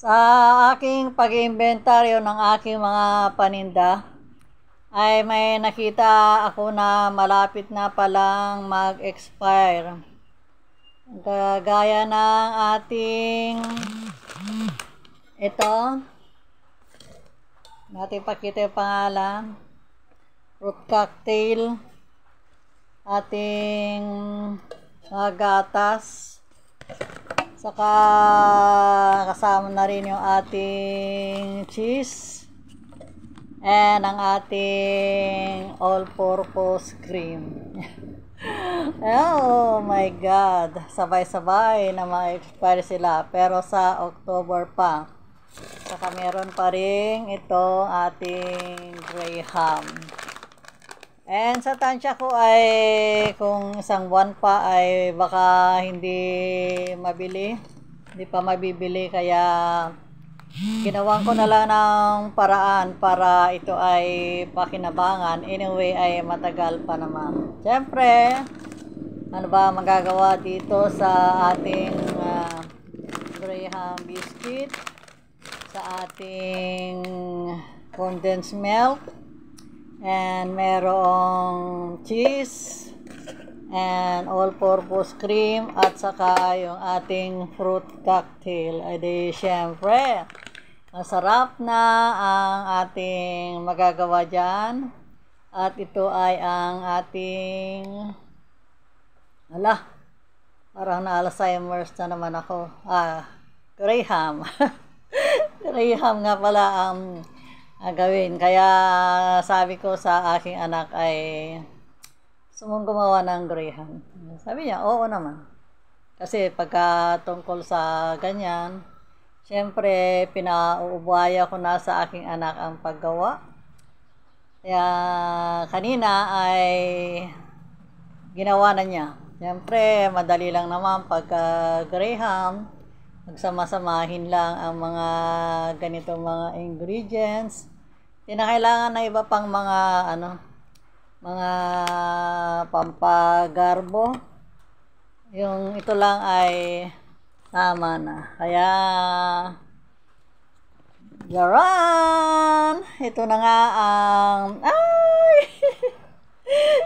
Sa aking pag-iimbentaryo ng aking mga paninda, ay may nakita ako na malapit na palang mag-expire. Gaya ng ating ito. Natin pakita yung pangalan. Fruit cocktail. Ating mga gatas. Saka kasama na rin yung ating cheese and ang ating all-purpose cream. Oh my God! Sabay-sabay na ma-expire sila pero sa October pa. Saka meron pa rin ito ating Graham. And sa tansya ko ay kung isang buwan pa ay baka hindi mabili, hindi pa mabibili, kaya ginawan ko na lang ng paraan para ito ay pakinabangan. Anyway ay matagal pa naman. Siyempre, ano ba magagawa dito sa ating Graham biscuit, sa ating condensed milk, and merong cheese and all-purpose cream at saka yung ating fruit cocktail. Ay di syempre masarap na ang ating magagawa dyan. At ito ay ang ating parang na-Alzheimer's na naman ako. Graham. Graham nga pala ang gawin. Kaya sabi ko sa aking anak ay sumong gumawa ng Graham. Sabi niya, oo naman. Kasi pagka tungkol sa ganyan, syempre pinauubaya ko na sa aking anak ang paggawa. Kaya kanina ay ginawa na niya. Syempre madali lang naman pagka Graham, magsama-samahin lang ang mga ganitong mga ingredients. Tinakailangan na iba pang mga mga pampagarbo. Yung ito lang ay tama na. Kaya yaran! Ito na nga ang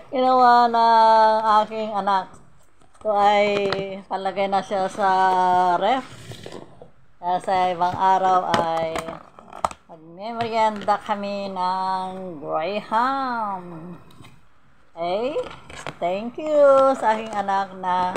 ginawa ng aking anak. Ito ay palagay na siya sa ref. Kaya sa ibang araw ay magmemorianda kami ng Graham. Okay? Thank you sa aking anak na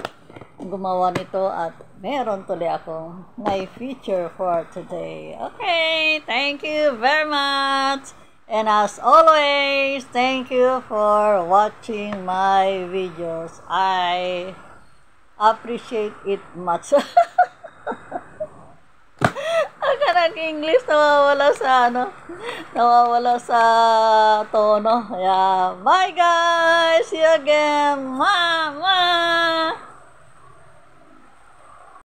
gumawa nito at meron tuloy akong may feature for today. Okay, thank you very much. And as always, thank you for watching my videos. I appreciate it much. Ang English nawawala sa tono. Kaya bye guys, see you again. Mama.